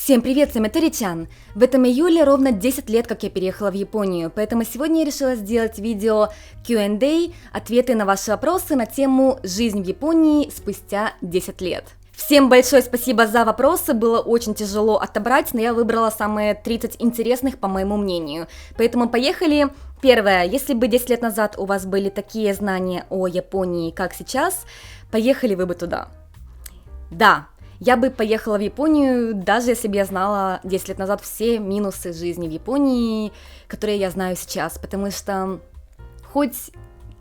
Всем привет, с вами Торичан! В этом июле ровно 10 лет, как я переехала в Японию, поэтому сегодня я решила сделать видео Q&A, ответы на ваши вопросы на тему «Жизнь в Японии спустя 10 лет». Всем большое спасибо за вопросы, было очень тяжело отобрать, но я выбрала самые 30 интересных, по моему мнению. Поэтому поехали! Первое. Если бы 10 лет назад у вас были такие знания о Японии, как сейчас, поехали вы бы туда? Да. Я бы поехала в Японию, даже если бы я знала 10 лет назад все минусы жизни в Японии, которые я знаю сейчас, потому что хоть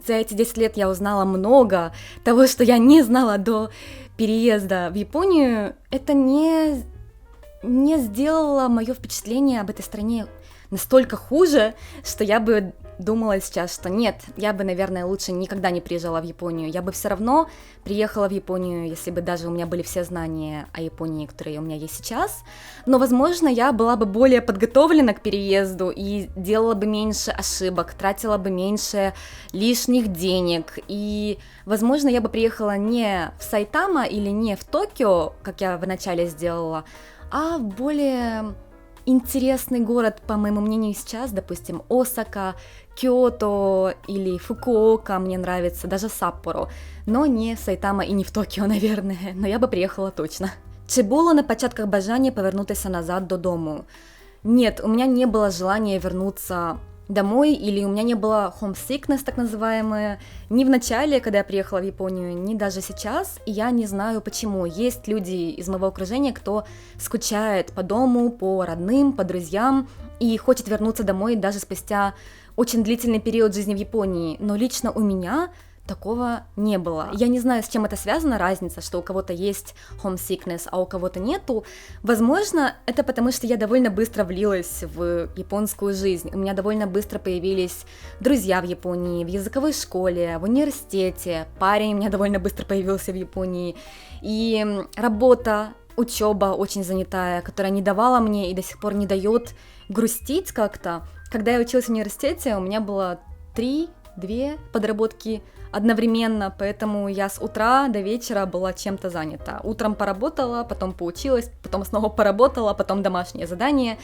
за эти 10 лет я узнала много того, что я не знала до переезда в Японию, это не сделало мое впечатление об этой стране настолько хуже, что я бы думала сейчас, что нет, я бы, наверное, лучше никогда не приезжала в Японию. Я бы все равно приехала в Японию, если бы даже у меня были все знания о Японии, которые у меня есть сейчас. Но, возможно, я была бы более подготовлена к переезду и делала бы меньше ошибок, тратила бы меньше лишних денег. И, возможно, я бы приехала не в Сайтама или не в Токио, как я вначале сделала, а в более интересный город, по моему мнению, сейчас, допустим, Осака, Киото или Фукуока мне нравится, даже Саппоро, но не в Сайтама и не в Токіо, наверное, но я бы приехала точно. Чи було на початках бажання повернутися назад додому? Нет, у меня не было желания вернуться домой, или у меня не было homesickness, так называемое, ни в начале, когда я приехала в Японию, ни даже сейчас, и я не знаю почему. Есть люди из моего окружения, кто скучает по дому, по родным, по друзьям, и хочет вернуться домой даже спустя очень длительный период жизни в Японии, но лично у меня такого не было. Я не знаю, с чем это связано, разница, что у кого-то есть homesickness, а у кого-то нету. Возможно, это потому, что я довольно быстро влилась в японскую жизнь. У меня довольно быстро появились друзья в Японии, в языковой школе, в университете. Парень у меня довольно быстро появился в Японии. И работа, учеба очень занятая, которая не давала мне и до сих пор не дает грустить как-то. Когда я училась в университете, у меня было 2 подработки одновременно, поэтому я с утра до вечера была чем-то занята. Утром поработала, потом поучилась, потом снова поработала, потом домашнее задание,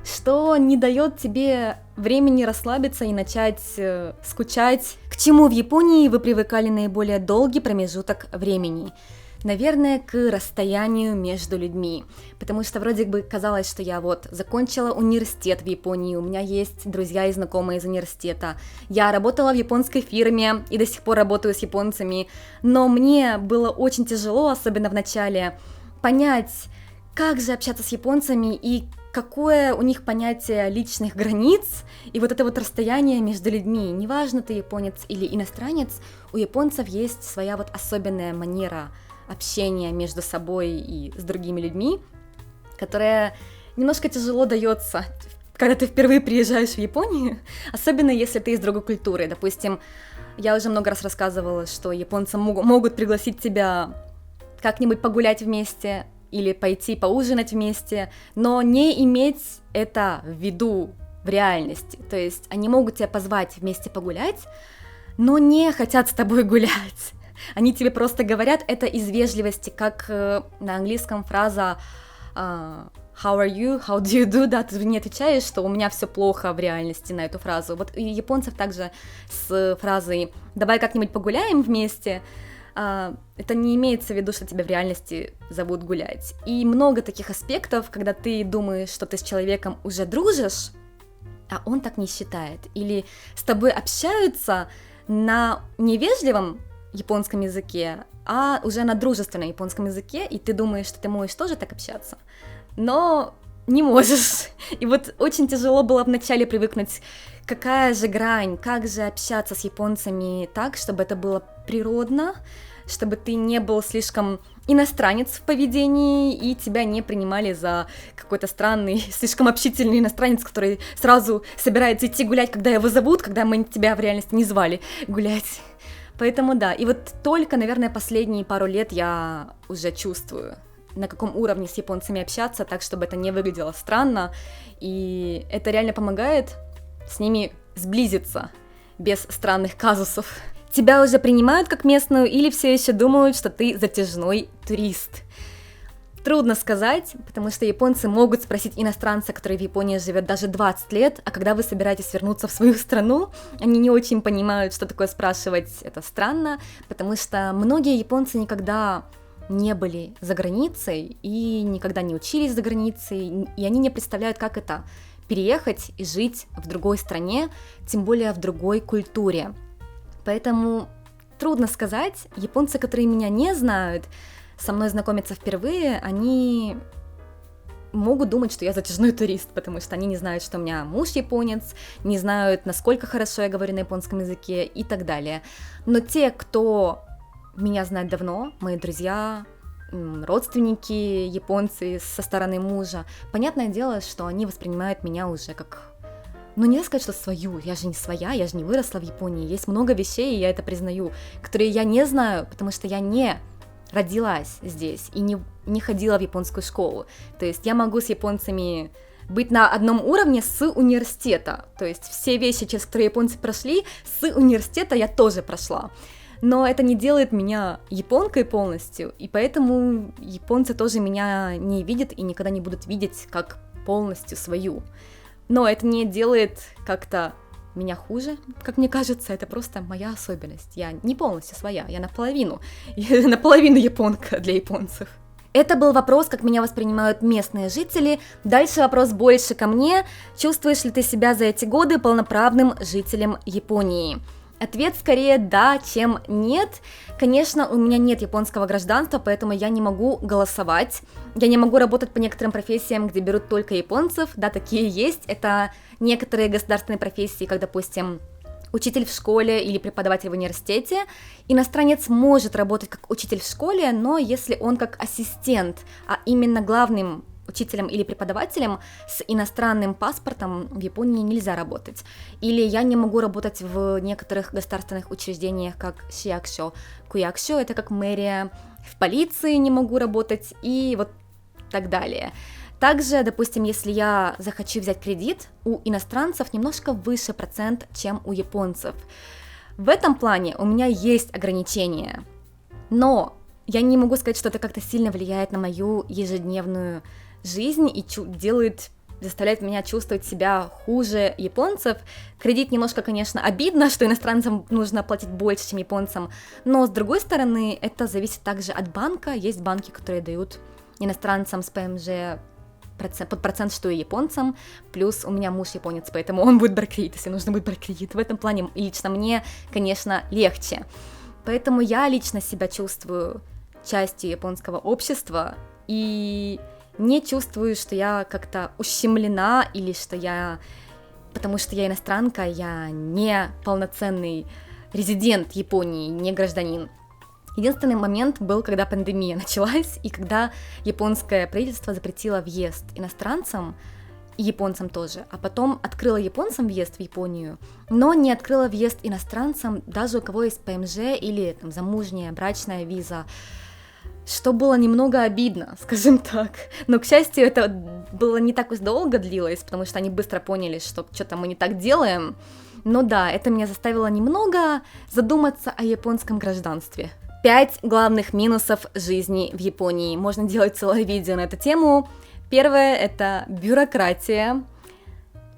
что не дает тебе времени расслабиться и начать скучать. К чему в Японии вы привыкали наиболее долгий промежуток времени? Наверное, к расстоянию между людьми, потому что вроде бы казалось, что я вот закончила университет в Японии, у меня есть друзья и знакомые из университета, я работала в японской фирме и до сих пор работаю с японцами, но мне было очень тяжело, особенно в начале, понять, как же общаться с японцами и какое у них понятие личных границ, и вот это вот расстояние между людьми, неважно, ты японец или иностранец, у японцев есть своя вот особенная манера общения между собой и с другими людьми, которая немножко тяжело дается, когда ты впервые приезжаешь в Японию, особенно если ты из другой культуры. Допустим, я уже много раз рассказывала, что японцы могут пригласить тебя как-нибудь погулять вместе или пойти поужинать вместе, но не иметь это в виду в реальности. То есть они могут тебя позвать вместе погулять, но не хотят с тобой гулять. Они тебе просто говорят это из вежливости, как на английском фраза how are you, how do you do, да, ты не отвечаешь, что у меня все плохо в реальности на эту фразу. Вот у японцев также с фразой давай как-нибудь погуляем вместе, это не имеется в виду, что тебя в реальности зовут гулять. И много таких аспектов, когда ты думаешь, что ты с человеком уже дружишь, а он так не считает. Или с тобой общаются на невежливом японском языке, а уже на дружественном японском языке, и ты думаешь, что ты можешь тоже так общаться, но не можешь. И вот очень тяжело было вначале привыкнуть, какая же грань, как же общаться с японцами так, чтобы это было природно, чтобы ты не был слишком иностранец в поведении, и тебя не принимали за какой-то странный, слишком общительный иностранец, который сразу собирается идти гулять, когда его зовут, когда мы тебя в реальности не звали гулять. Поэтому да, и вот только, наверное, последние пару лет я уже чувствую, на каком уровне с японцами общаться, так, чтобы это не выглядело странно, и это реально помогает с ними сблизиться без странных казусов. Тебя уже принимают как местную или все еще думают, что ты затяжной турист? Трудно сказать, потому что японцы могут спросить иностранца, который в Японии живет даже 20 лет, а когда вы собираетесь вернуться в свою страну, они не очень понимают, что такое спрашивать, это странно, потому что многие японцы никогда не были за границей и никогда не учились за границей, и они не представляют, как это переехать и жить в другой стране, тем более в другой культуре. Поэтому трудно сказать, японцы, которые меня не знают, со мной знакомятся впервые, они могут думать, что я затяжной турист, потому что они не знают, что у меня муж японец, не знают, насколько хорошо я говорю на японском языке и так далее. Но те, кто меня знает давно, мои друзья, родственники японцы со стороны мужа, понятное дело, что они воспринимают меня уже как... Ну, нельзя сказать, что свою, я же не своя, я же не выросла в Японии, есть много вещей, и я это признаю, которые я не знаю, потому что я не родилась здесь и не ходила в японскую школу. То есть я могу с японцами быть на одном уровне с университета. То есть все вещи, через которые японцы прошли, с университета я тоже прошла. Но это не делает меня японкой полностью, и поэтому японцы тоже меня не видят и никогда не будут видеть как полностью свою. Но это не делает как-то меня хуже, как мне кажется, это просто моя особенность. Я не полностью своя, я наполовину японка для японцев. Это был вопрос, как меня воспринимают местные жители. Дальше вопрос больше ко мне. Чувствуешь ли ты себя за эти годы полноправным жителем Японии? Ответ скорее да, чем нет. Конечно, у меня нет японского гражданства, поэтому я не могу голосовать. Я не могу работать по некоторым профессиям, где берут только японцев. Да, такие есть. Это некоторые государственные профессии, как, допустим, учитель в школе или преподаватель в университете. Иностранец может работать как учитель в школе, но если он как ассистент, а именно главным учителем или преподавателем с иностранным паспортом в Японии нельзя работать. Или я не могу работать в некоторых государственных учреждениях, как шиякшо, куякшо, это как мэрия, в полиции не могу работать и вот так далее. Также, допустим, если я захочу взять кредит, у иностранцев немножко выше процент, чем у японцев. В этом плане у меня есть ограничения, но я не могу сказать, что это как-то сильно влияет на мою ежедневную жизнь и заставляет меня чувствовать себя хуже японцев. Кредит немножко, конечно, обидно, что иностранцам нужно платить больше, чем японцам, но с другой стороны, это зависит также от банка. Есть банки, которые дают иностранцам с ПМЖ под процент, что и японцам, плюс у меня муж японец, поэтому он будет брать кредит, если нужно будет брать кредит. В этом плане лично мне, конечно, легче. Поэтому я лично себя чувствую частью японского общества и не чувствую, что я как-то ущемлена или что потому что я иностранка, я не полноценный резидент Японии, не гражданин. Единственный момент был, когда пандемия началась, и когда японское правительство запретило въезд иностранцам, и японцам тоже, а потом открыло японцам въезд в Японию, но не открыло въезд иностранцам, даже у кого есть ПМЖ или там, замужняя, брачная виза, что было немного обидно, скажем так. Но, к счастью, это было не так уж долго длилось, потому что они быстро поняли, что что-то мы не так делаем. Но да, это меня заставило немного задуматься о японском гражданстве. 5 главных минусов жизни в Японии. Можно делать целое видео на эту тему. Первое – это бюрократия.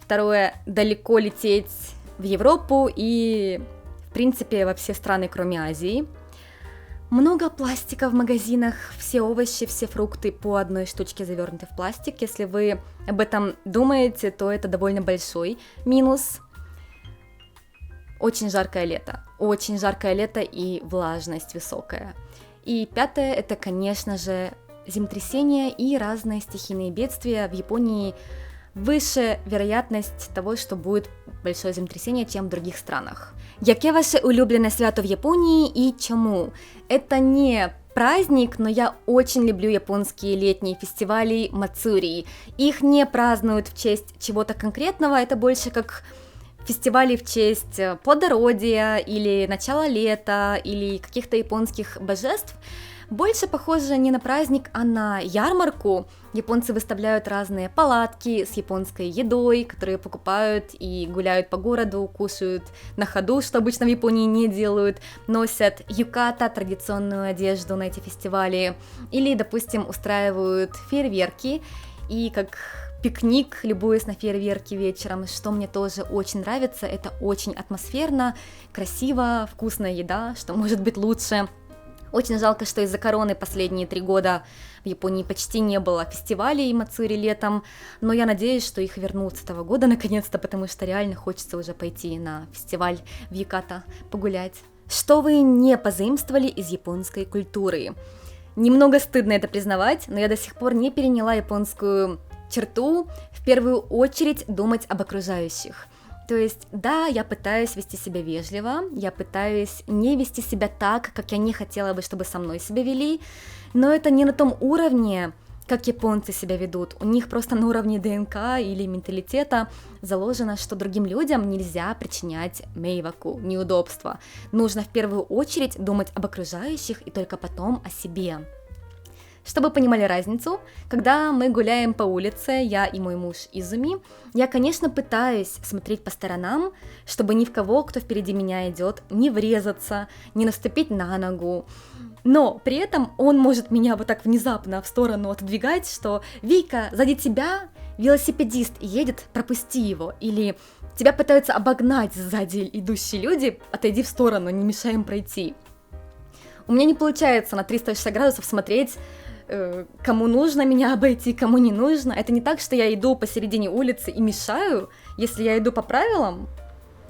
Второе – далеко лететь в Европу и, в принципе, во все страны, кроме Азии. Много пластика в магазинах, все овощи, все фрукты по одной штучке завернуты в пластик. Если вы об этом думаете, то это довольно большой минус. Очень жаркое лето и влажность высокая. И пятое, это, конечно же, землетрясения и разные стихийные бедствия. В Японии выше вероятность того, что будет большое землетрясение, чем в других странах. Яке ваше улюблене свято в Японии и чему? Это не праздник, но я очень люблю японские летние фестивали мацури. Их не празднуют в честь чего-то конкретного, это больше как фестивали в честь плодородия или начала лета или каких-то японских божеств. больше похоже не на праздник, а на ярмарку. Японцы выставляют разные палатки с японской едой, которые покупают и гуляют по городу, кушают на ходу, что обычно в Японии не делают, носят юката, традиционную одежду на эти фестивали, или, допустим, устраивают фейерверки, и как пикник, любуясь на фейерверки вечером, что мне тоже очень нравится, это очень атмосферно, красиво, вкусная еда, что может быть лучше. Очень жалко, что из-за короны последние 3 года в Японии почти не было фестивалей Мацури летом, но я надеюсь, что их вернут с этого года наконец-то, потому что реально хочется уже пойти на фестиваль в Юката погулять. Что вы не позаимствовали из японской культуры? Немного стыдно это признавать, но я до сих пор не переняла японскую черту, в первую очередь думать об окружающих. То есть, да, я пытаюсь вести себя вежливо, я пытаюсь не вести себя так, как я не хотела бы, чтобы со мной себя вели, но это не на том уровне, как японцы себя ведут. У них просто на уровне ДНК или менталитета заложено, что другим людям нельзя причинять мейваку, неудобства. Нужно в первую очередь думать об окружающих и только потом о себе. Чтобы понимали разницу, когда мы гуляем по улице, я и мой муж Изуми, я, конечно, пытаюсь смотреть по сторонам, чтобы ни в кого, кто впереди меня идет, не врезаться, не наступить на ногу. Но при этом он может меня вот так внезапно в сторону отодвигать, что «Вика, сзади тебя велосипедист едет, пропусти его», или «Тебя пытаются обогнать сзади идущие люди, отойди в сторону, не мешай им пройти». У меня не получается на 360 градусов смотреть, кому нужно меня обойти, кому не нужно. Это не так, что я иду посередине улицы и мешаю. Если я иду по правилам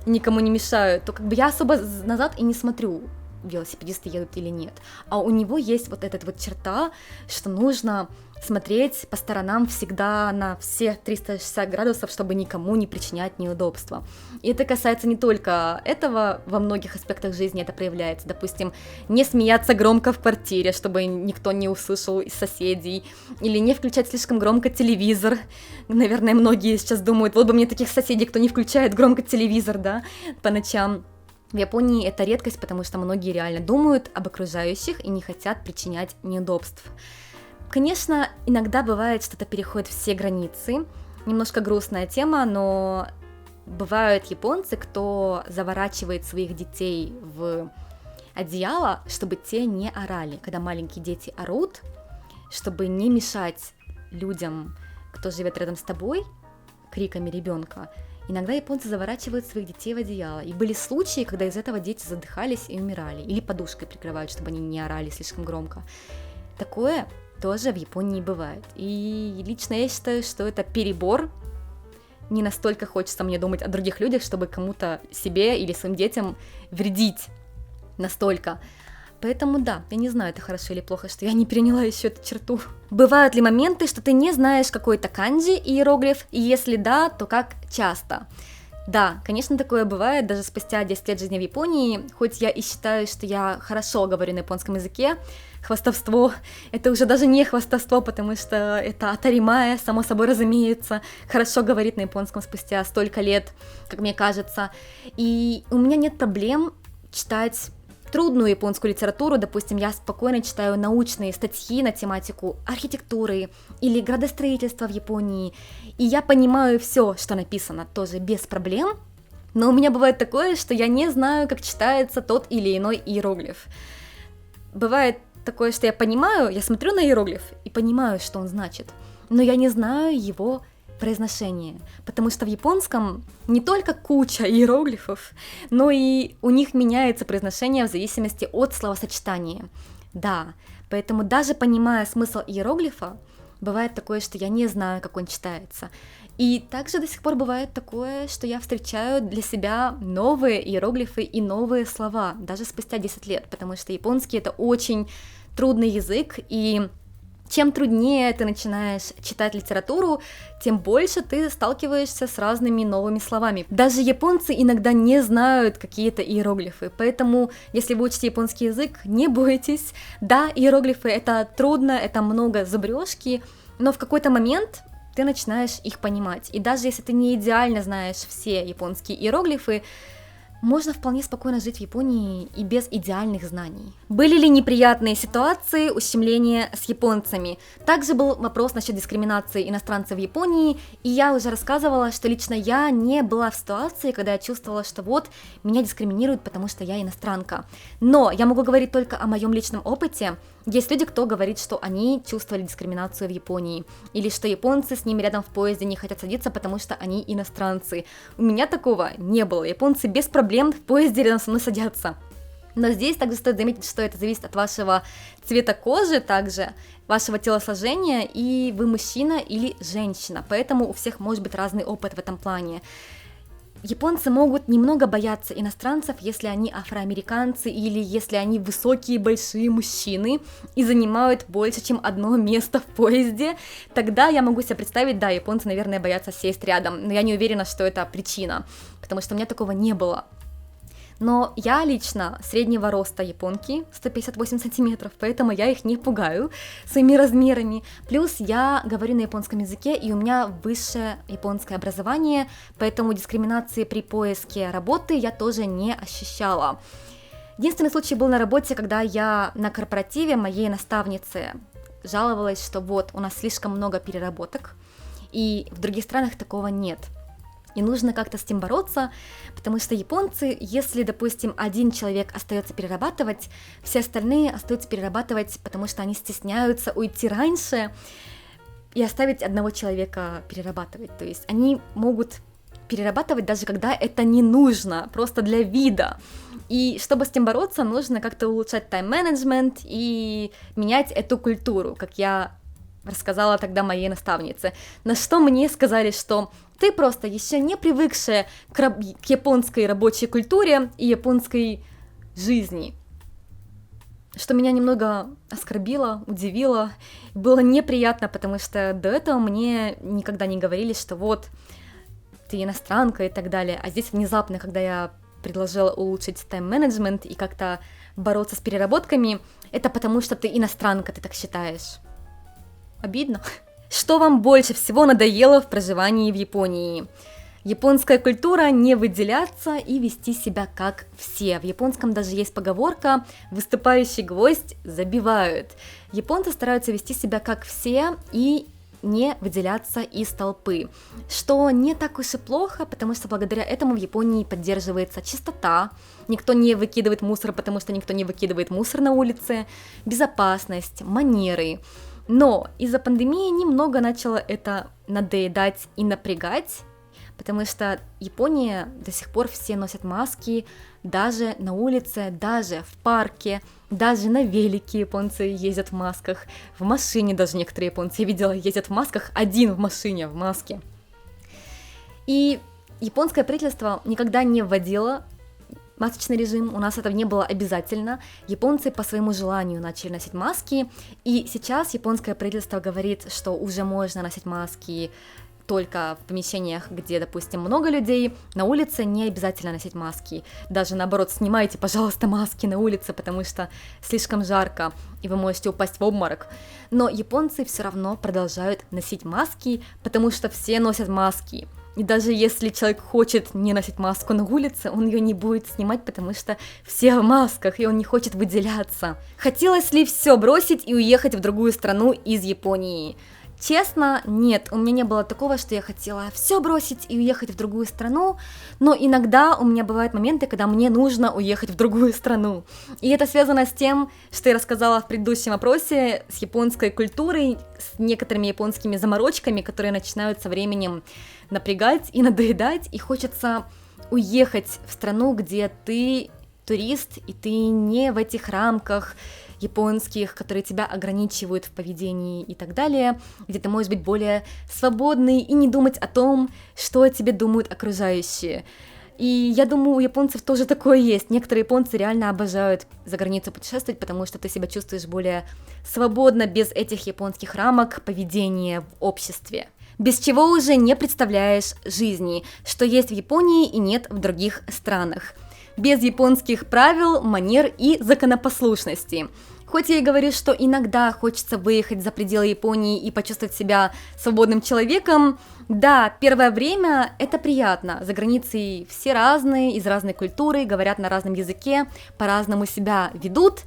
и никому не мешаю, то как бы я особо назад и не смотрю, велосипедисты едут или нет. А у него есть вот эта вот черта, что нужно смотреть по сторонам всегда на все 360 градусов, чтобы никому не причинять неудобства. И это касается не только этого, во многих аспектах жизни это проявляется. Допустим, не смеяться громко в квартире, чтобы никто не услышал из соседей, или не включать слишком громко телевизор. Наверное, многие сейчас думают, вот бы мне таких соседей, кто не включает громко телевизор, да, по ночам. В Японии это редкость, потому что многие реально думают об окружающих и не хотят причинять неудобств. Конечно, иногда бывает, что это переходит все границы. Немножко грустная тема, но бывают японцы, кто заворачивает своих детей в одеяло, чтобы те не орали. Когда маленькие дети орут, чтобы не мешать людям, кто живет рядом с тобой, криками ребенка, иногда японцы заворачивают своих детей в одеяло. И были случаи, когда из этого дети задыхались и умирали. Или подушкой прикрывают, чтобы они не орали слишком громко. Такое тоже в Японии бывает. И лично я считаю, что это перебор. Не настолько хочется мне думать о других людях, чтобы кому-то, себе или своим детям вредить настолько. Поэтому да, я не знаю, это хорошо или плохо, что я не переняла еще эту черту. Бывают ли моменты, что ты не знаешь какой-то канджи, иероглиф, и если да, то как часто? Да, конечно, такое бывает, даже спустя 10 лет жизни в Японии, хоть я и считаю, что я хорошо говорю на японском языке, хвастовство, это уже даже не хвастовство, потому что это атаримае, само собой разумеется, хорошо говорит на японском спустя столько лет, как мне кажется, и у меня нет проблем читать трудную японскую литературу, допустим, я спокойно читаю научные статьи на тематику архитектуры или градостроительства в Японии, и я понимаю все, что написано, тоже без проблем, но у меня бывает такое, что я не знаю, как читается тот или иной иероглиф. Бывает такое, что я понимаю, я смотрю на иероглиф и понимаю, что он значит, но я не знаю его произношение, потому что в японском не только куча иероглифов, но и у них меняется произношение в зависимости от словосочетания. Да, поэтому даже понимая смысл иероглифа, бывает такое, что я не знаю, как он читается. И также до сих пор бывает такое, что я встречаю для себя новые иероглифы и новые слова, даже спустя 10 лет, потому что японский — это очень трудный язык, и чем труднее ты начинаешь читать литературу, тем больше ты сталкиваешься с разными новыми словами. Даже японцы иногда не знают какие-то иероглифы, поэтому, если вы учите японский язык, не бойтесь. Да, иероглифы — это трудно, это много зубрежки, но в какой-то момент ты начинаешь их понимать. И даже если ты не идеально знаешь все японские иероглифы, можно вполне спокойно жить в Японии и без идеальных знаний. Были ли неприятные ситуации ущемления с японцами? Также был вопрос насчет дискриминации иностранцев в Японии, и я уже рассказывала, что лично я не была в ситуации, когда я чувствовала, что вот меня дискриминируют, потому что я иностранка. Но я могу говорить только о моем личном опыте. Есть люди, кто говорит, что они чувствовали дискриминацию в Японии, или что японцы с ними рядом в поезде не хотят садиться, потому что они иностранцы. У меня такого не было, японцы без проблем в поезде рядом со мной садятся. Но здесь также стоит заметить, что это зависит от вашего цвета кожи, также вашего телосложения, и вы мужчина или женщина, поэтому у всех может быть разный опыт в этом плане. Японцы могут немного бояться иностранцев, если они афроамериканцы или если они высокие, большие мужчины и занимают больше, чем одно место в поезде. Тогда я могу себе представить, да, японцы, наверное, боятся сесть рядом, но я не уверена, что это причина, потому что у меня такого не было. Но я лично среднего роста японки, 158 сантиметров, поэтому я их не пугаю своими размерами. Плюс я говорю на японском языке, и у меня высшее японское образование, поэтому дискриминации при поиске работы я тоже не ощущала. Единственный случай был на работе, когда я на корпоративе моей наставнице жаловалась, что вот у нас слишком много переработок, и в других странах такого нет. И нужно как-то с этим бороться, потому что японцы, если, допустим, один человек остается перерабатывать, все остальные остаются перерабатывать, потому что они стесняются уйти раньше и оставить одного человека перерабатывать. То есть они могут перерабатывать даже когда это не нужно, просто для вида. И чтобы с этим бороться, нужно как-то улучшать тайм-менеджмент и менять эту культуру, как я рассказала тогда моей наставнице. На что мне сказали, что ты просто еще не привыкшая к японской рабочей культуре и японской жизни. Что меня немного оскорбило, удивило, было неприятно, потому что до этого мне никогда не говорили, что вот, ты иностранка и так далее. А здесь внезапно, когда я предложила улучшить тайм-менеджмент и как-то бороться с переработками, это потому что ты иностранка, ты так считаешь. Обидно. Что вам больше всего надоело в проживании в Японии? Японская культура не выделяться и вести себя как все. В японском даже есть поговорка «выступающий гвоздь забивают». Японцы стараются вести себя как все и не выделяться из толпы, что не так уж и плохо, потому что благодаря этому в Японии поддерживается чистота, никто не выкидывает мусор, потому что никто не выкидывает мусор на улице, безопасность, манеры. Но из-за пандемии немного начало это надоедать и напрягать, потому что Япония до сих пор все носят маски, даже на улице, даже в парке, даже на велике японцы ездят в масках, в машине даже некоторые японцы, я видела, ездят в масках, один в машине в маске. И японское правительство никогда не вводило масочный режим, у нас это не было обязательно, японцы по своему желанию начали носить маски, и сейчас японское правительство говорит, что уже можно носить маски только в помещениях, где, допустим, много людей, на улице не обязательно носить маски, даже наоборот, снимайте, пожалуйста, маски на улице, потому что слишком жарко, и вы можете упасть в обморок, но японцы все равно продолжают носить маски, потому что все носят маски. И даже если человек хочет не носить маску на улице, он ее не будет снимать, потому что все в масках, и он не хочет выделяться. Хотелось ли все бросить и уехать в другую страну из Японии? Честно, нет, у меня не было такого, что я хотела все бросить и уехать в другую страну, но иногда у меня бывают моменты, когда мне нужно уехать в другую страну. И это связано с тем, что я рассказала в предыдущем опросе, с японской культурой, с некоторыми японскими заморочками, которые начинают со временем напрягать и надоедать, и хочется уехать в страну, где ты турист, и ты не в этих рамках японских, которые тебя ограничивают в поведении и так далее, где ты можешь быть более свободный и не думать о том, что о тебе думают окружающие. И я думаю, у японцев тоже такое есть. Некоторые японцы реально обожают за границу путешествовать, потому что ты себя чувствуешь более свободно, без этих японских рамок поведения в обществе. Без чего уже не представляешь жизни, что есть в Японии и нет в других странах. Без японских правил, манер и законопослушности. Хоть я и говорю, что иногда хочется выехать за пределы Японии и почувствовать себя свободным человеком, Да, первое время это приятно. За границей все разные, из разной культуры, говорят на разном языке, по-разному себя ведут.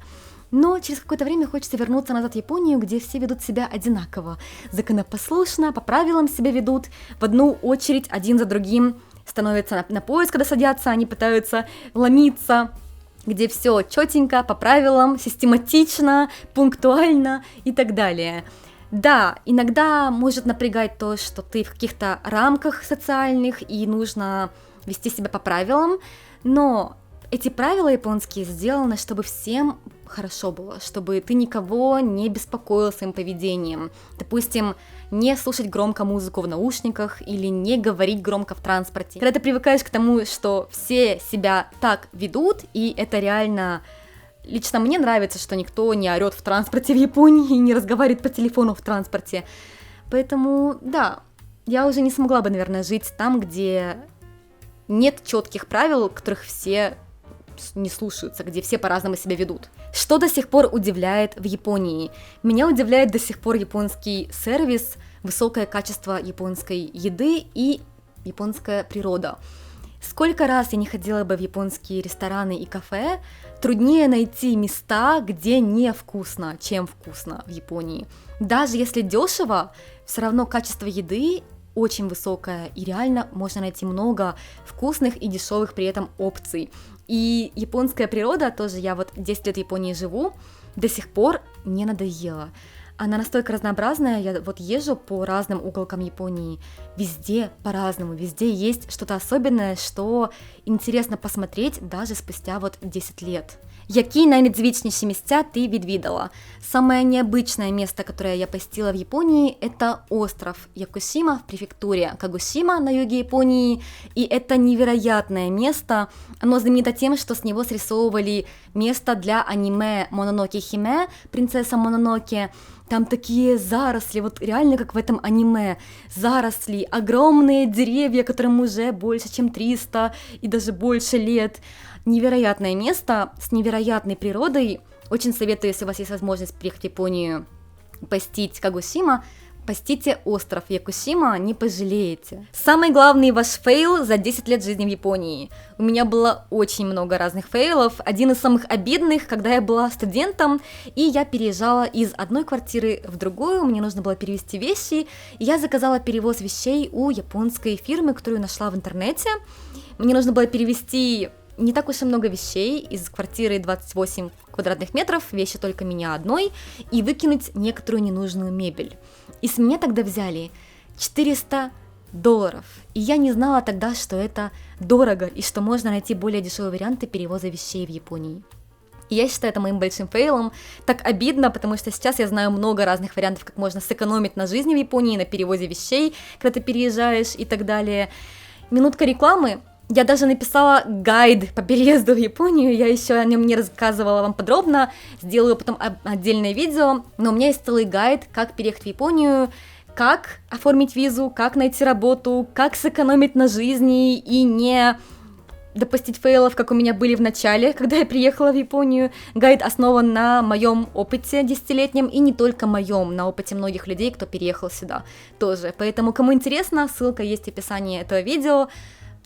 Но через какое-то время хочется вернуться назад в Японию, где все ведут себя одинаково. Законопослушно, по правилам себя ведут, в одну очередь один за другим становятся на поезд, когда садятся, они пытаются ломиться, где все четенько, по правилам, систематично, пунктуально и так далее. Да, иногда может напрягать то, что ты в каких-то рамках социальных и нужно вести себя по правилам, но эти правила японские сделаны, чтобы всем хорошо было, чтобы ты никого не беспокоил своим поведением. Допустим, не слушать громко музыку в наушниках или не говорить громко в транспорте. Когда ты привыкаешь к тому, что все себя так ведут, и это реально... Лично мне нравится, что никто не орет в транспорте в Японии и не разговаривает по телефону в транспорте. Поэтому, да, я уже не смогла бы, наверное, жить там, где нет четких правил, которых все не слушаются, где все по-разному себя ведут. Что до сих пор удивляет в Японии? Меня удивляет до сих пор японский сервис, высокое качество японской еды и японская природа. Сколько раз я не ходила бы в японские рестораны и кафе, труднее найти места, где невкусно, чем вкусно в Японии. Даже если дешево, все равно качество еды очень высокое, и реально можно найти много вкусных и дешевых при этом опций. И японская природа, тоже я вот 10 лет в Японии живу, до сих пор не надоела. Она настолько разнообразная, я вот езжу по разным уголкам Японии, везде по-разному, везде есть что-то особенное, что интересно посмотреть даже спустя вот 10 лет. Які найнедзвичніші місця ты відвідала? Самое необычное место, которое я посетила в Японии, это остров Якусима в префектуре Кагосима на юге Японии, и это невероятное место. Оно знаменито тем, что с него срисовывали место для аниме Мононоке Химе, принцесса Мононоке. Там такие заросли, вот реально как в этом аниме, заросли, огромные деревья, которым уже больше, чем 300 и даже больше лет. Невероятное место с невероятной природой. Очень советую, если у вас есть возможность приехать в Японию, посетить Кагосима, посетите остров Якусима, не пожалеете. Самый главный ваш фейл за 10 лет жизни в Японии. У меня было очень много разных фейлов. Один из самых обидных, когда я была студентом, и я переезжала из одной квартиры в другую, мне нужно было перевезти вещи, и я заказала перевоз вещей у японской фирмы, которую нашла в интернете. Мне нужно было перевезти не так уж и много вещей, из квартиры 28 квадратных метров, вещи только меня одной, и выкинуть некоторую ненужную мебель. И с меня тогда взяли $400, и я не знала тогда, что это дорого, и что можно найти более дешевые варианты перевоза вещей в Японии. И я считаю это моим большим фейлом. Так обидно, потому что сейчас я знаю много разных вариантов, как можно сэкономить на жизни в Японии, на перевозе вещей, когда ты переезжаешь и так далее. Минутка рекламы. Я даже написала гайд по переезду в Японию, я еще о нем не рассказывала вам подробно, сделаю потом отдельное видео, но у меня есть целый гайд, как переехать в Японию, как оформить визу, как найти работу, как сэкономить на жизни и не допустить фейлов, как у меня были в начале, когда я приехала в Японию. Гайд основан на моем опыте 10-летнем и не только моем, на опыте многих людей, кто переехал сюда тоже. Поэтому, кому интересно, ссылка есть в описании этого видео.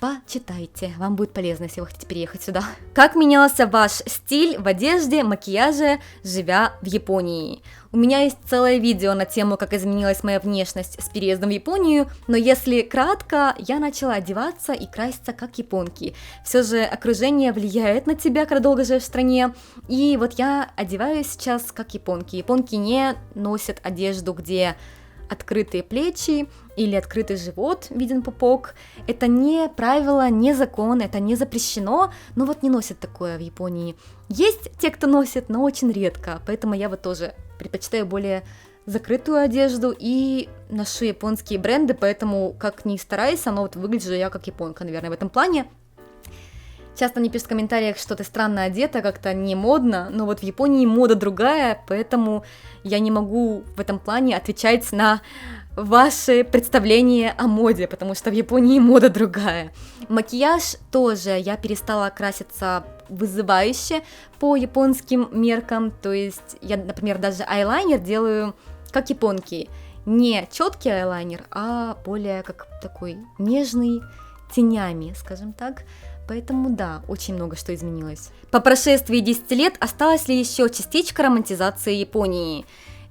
Почитайте, вам будет полезно, если вы хотите переехать сюда. Как менялся ваш стиль в одежде, макияже, живя в Японии? У меня есть целое видео на тему, как изменилась моя внешность с переездом в Японию, но если кратко, я начала одеваться и краситься как японки. Все же окружение влияет на тебя, когда долго живешь в стране, и вот я одеваюсь сейчас как японки. Японки не носят одежду, где открытые плечи или открытый живот, виден пупок. Это не правило, не закон, это не запрещено, но вот не носят такое в Японии. Есть те, кто носит, но очень редко, поэтому я вот тоже предпочитаю более закрытую одежду и ношу японские бренды, поэтому как ни старайся, но вот выгляжу я как японка, наверное, в этом плане. Часто мне пишут в комментариях, что ты странно одета, как-то не модно, но вот в Японии мода другая, поэтому я не могу в этом плане отвечать на ваши представления о моде, потому что в Японии мода другая. Макияж тоже, я перестала краситься вызывающе по японским меркам, то есть я, например, даже айлайнер делаю как японки. не четкий айлайнер, а более как такой нежный, тенями, скажем так. Поэтому да, очень много что изменилось. По прошествии 10 лет осталась ли еще частичка романтизации Японии?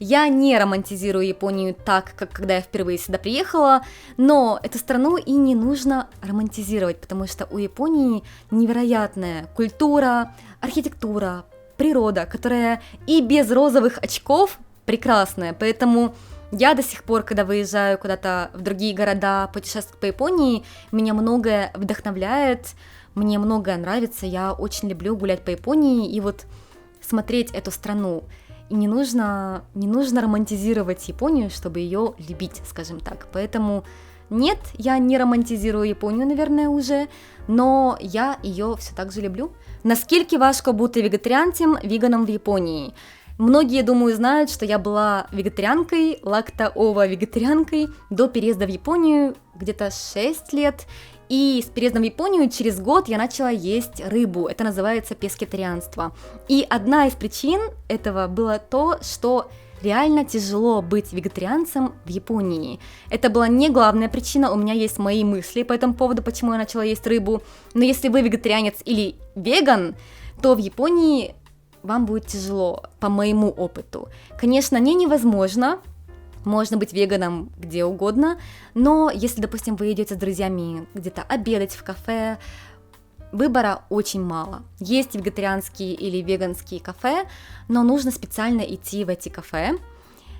Я не романтизирую Японию так, как когда я впервые сюда приехала, но эту страну и не нужно романтизировать, потому что у Японии невероятная культура, архитектура, природа, которая и без розовых очков прекрасная, поэтому я до сих пор, когда выезжаю куда-то в другие города, путешествовать по Японии, меня многое вдохновляет, мне многое нравится, я очень люблю гулять по Японии и вот смотреть эту страну. И не нужно романтизировать Японию, чтобы ее любить, скажем так. Поэтому нет, я не романтизирую Японию, наверное, уже, но я ее все так же люблю. Наскільки важко бути веганом в Японии? Многие, думаю, знают, что я была вегетарианкой, лактоово-вегетарианкой до переезда в Японию где-то 6 лет. И с переездом в Японию через год я начала есть рыбу, это называется пескетарианство. И одна из причин этого было то, что реально тяжело быть вегетарианцем в Японии. Это была не главная причина, у меня есть мои мысли по этому поводу, почему я начала есть рыбу. Но если вы вегетарианец или веган, то в Японии вам будет тяжело, по моему опыту. Конечно, не невозможно. Можно быть веганом где угодно, но если, допустим, вы идете с друзьями где-то обедать в кафе, выбора очень мало. Есть вегетарианские или веганские кафе, но нужно специально идти в эти кафе.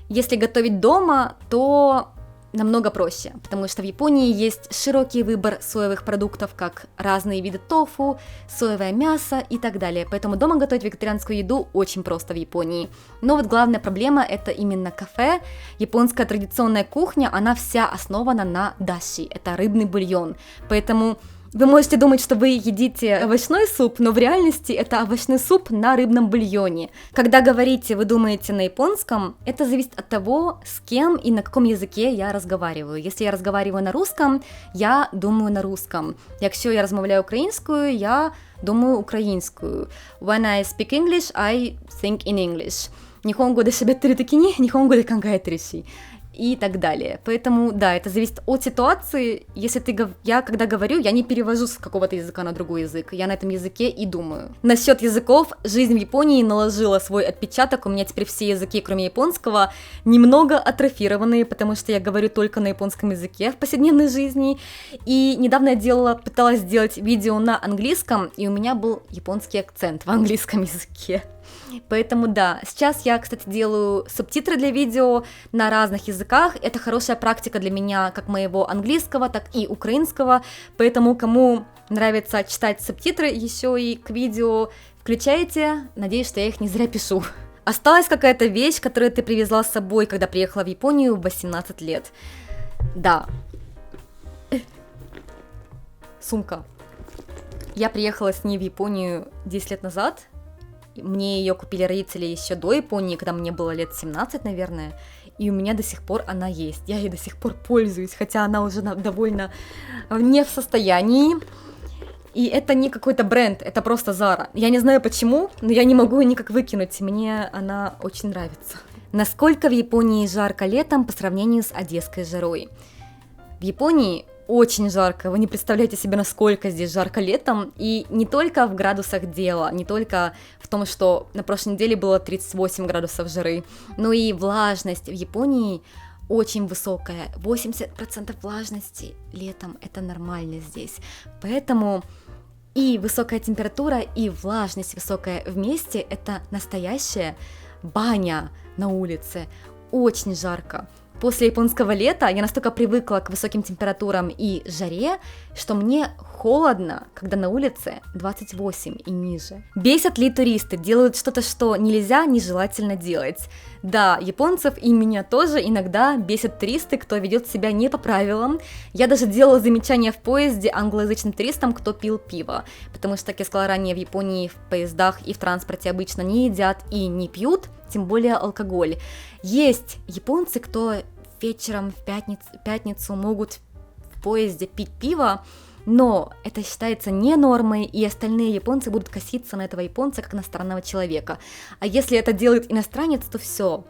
Если готовить дома, то намного проще, потому что в Японии есть широкий выбор соевых продуктов, как разные виды тофу, соевое мясо и так далее. Поэтому дома готовить вегетарианскую еду очень просто в Японии. Но вот главная проблема — это именно кафе. Японская традиционная кухня, она вся основана на даши, это рыбный бульон. Поэтому вы можете думать, что вы едите овощной суп, но в реальности это овощной суп на рыбном бульоне. Когда говорите, вы думаете на японском, это зависит от того, с кем и на каком языке я разговариваю. Если я разговариваю на русском, я думаю на русском. Якщо я розмовляю українською, я думаю українською. When I speak English, I think in English. 日本語で喋ってる時に日本語で考えてるし. И так далее. Поэтому, да, это зависит от ситуации. Если я когда говорю, я не перевожу с какого-то языка на другой язык. Я на этом языке и думаю. Насчет языков, жизнь в Японии наложила свой отпечаток. У меня теперь все языки, кроме японского, немного атрофированные, потому что я говорю только на японском языке в повседневной жизни. И недавно я пыталась сделать видео на английском, и у меня был японский акцент в английском языке. Поэтому да, сейчас я, кстати, делаю субтитры для видео на разных языках. Это хорошая практика для меня, как моего английского, так и украинского. Поэтому, кому нравится читать субтитры еще и к видео, включайте. Надеюсь, что я их не зря пишу. Осталась какая-то вещь, которую ты привезла с собой, когда приехала в Японию в 18 лет. Да. Сумка. Я приехала с ней в Японию 10 лет назад. Мне ее купили родители еще до Японии, когда мне было лет 17, наверное, и у меня до сих пор она есть. Я ей до сих пор пользуюсь, хотя она уже довольно не в состоянии. И это не какой-то бренд, это просто Zara. Я не знаю почему, но я не могу ее никак выкинуть, мне она очень нравится. Насколько в Японии жарко летом по сравнению с одесской жарой? В Японии очень жарко, вы не представляете себе, насколько здесь жарко летом, и не только в градусах дело, не только в том, что на прошлой неделе было 38 градусов жары, но и влажность в Японии очень высокая, 80% влажности летом, это нормально здесь, поэтому и высокая температура, и влажность высокая вместе, это настоящая баня на улице, очень жарко. После японского лета я настолько привыкла к высоким температурам и жаре, что мне холодно, когда на улице 28 и ниже. Бесят ли туристы, делают что-то, что нельзя, нежелательно делать? Да, японцев и меня тоже иногда бесят туристы, кто ведет себя не по правилам. Я даже делала замечания в поезде англоязычным туристам, кто пил пиво, потому что, как я сказала ранее, в Японии в поездах и в транспорте обычно не едят и не пьют, тем более алкоголь. Есть японцы, кто вечером в пятницу могут в поезде пить пиво, но это считается не нормой, и остальные японцы будут коситься на этого японца как на странного человека. А если это делает иностранец, то все.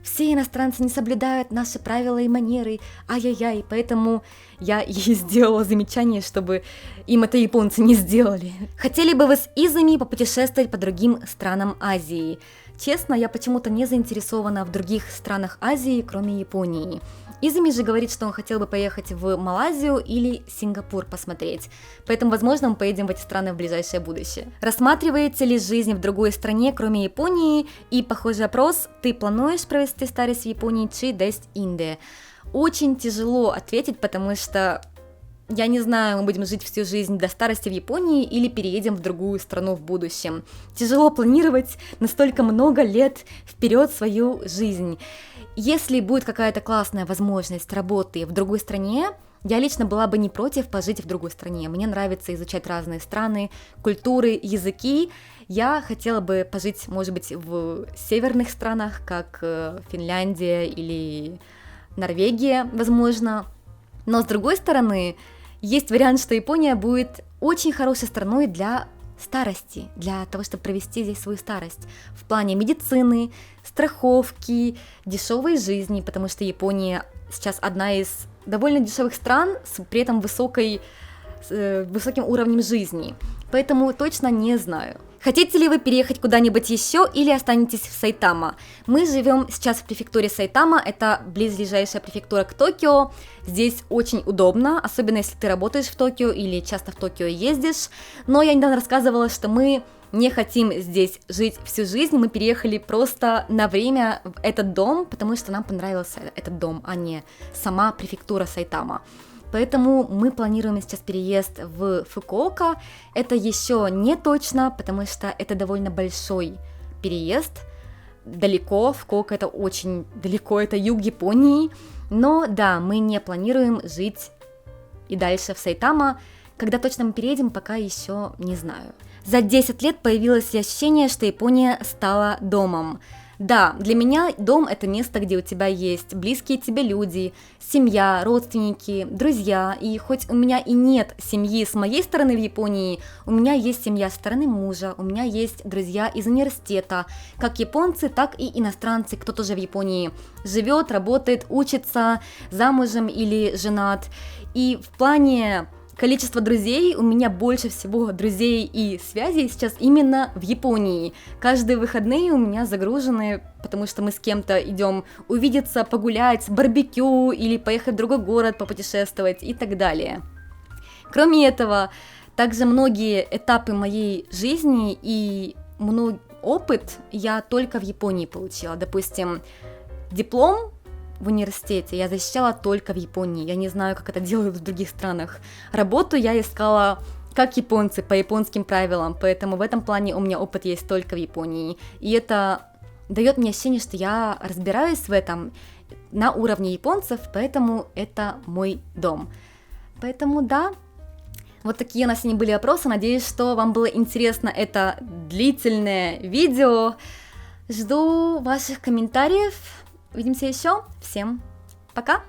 все иностранцы не соблюдают наши правила и манеры, ай-яй-яй, поэтому я ей сделала замечание, чтобы им это японцы не сделали. Хотели бы вы с Изами попутешествовать по другим странам Азии? Честно, я почему-то не заинтересована в других странах Азии, кроме Японии. Изами же говорит, что он хотел бы поехать в Малайзию или Сингапур посмотреть, поэтому, возможно, мы поедем в эти страны в ближайшее будущее. Рассматриваете ли жизнь в другой стране, кроме Японии? И похожий опрос: ты плануешь провести старость в Японии, чи десь Индия? Очень тяжело ответить, потому что я не знаю, мы будем жить всю жизнь до старости в Японии или переедем в другую страну в будущем. Тяжело планировать настолько много лет вперед свою жизнь. Если будет какая-то классная возможность работы в другой стране, я лично была бы не против пожить в другой стране. Мне нравится изучать разные страны, культуры, языки. Я хотела бы пожить, может быть, в северных странах, как Финляндия или Норвегия, возможно. Но с другой стороны, есть вариант, что Япония будет очень хорошей страной для старости, для того, чтобы провести здесь свою старость в плане медицины, страховки, дешевой жизни, потому что Япония сейчас одна из довольно дешевых стран с при этом высоким уровнем жизни, поэтому точно не знаю. Хотите ли вы переехать куда-нибудь еще или останетесь в Сайтама? Мы живем сейчас в префектуре Сайтама, это близлежащая префектура к Токио. Здесь очень удобно, особенно если ты работаешь в Токио или часто в Токио ездишь. Но я недавно рассказывала, что мы не хотим здесь жить всю жизнь, мы переехали просто на время в этот дом, потому что нам понравился этот дом, а не сама префектура Сайтама. Поэтому мы планируем сейчас переезд в Фукуока. Это еще не точно, потому что это довольно большой переезд. Далеко, Фукуока это очень далеко, это юг Японии. Но да, мы не планируем жить и дальше в Сайтама. Когда точно мы переедем, пока еще не знаю. За 10 лет появилось ощущение, что Япония стала домом. Да, для меня дом – это место, где у тебя есть близкие тебе люди, семья, родственники, друзья. И хоть у меня и нет семьи с моей стороны в Японии, у меня есть семья со стороны мужа, у меня есть друзья из университета, как японцы, так и иностранцы, кто тоже в Японии живет, работает, учится, замужем или женат. И в плане количество друзей, у меня больше всего друзей и связей сейчас именно в Японии. Каждые выходные у меня загружены, потому что мы с кем-то идем увидеться, погулять, барбекю или поехать в другой город, попутешествовать и так далее. Кроме этого, также многие этапы моей жизни и опыт я только в Японии получила. Допустим, диплом в университете я защищала только в Японии, я не знаю, как это делают в других странах. Работу я искала как японцы, по японским правилам, поэтому в этом плане у меня опыт есть только в Японии. И это дает мне ощущение, что я разбираюсь в этом на уровне японцев, поэтому это мой дом. Поэтому да, вот такие у нас сегодня были вопросы, надеюсь, что вам было интересно это длительное видео. Жду ваших комментариев. Увидимся еще. Всем пока!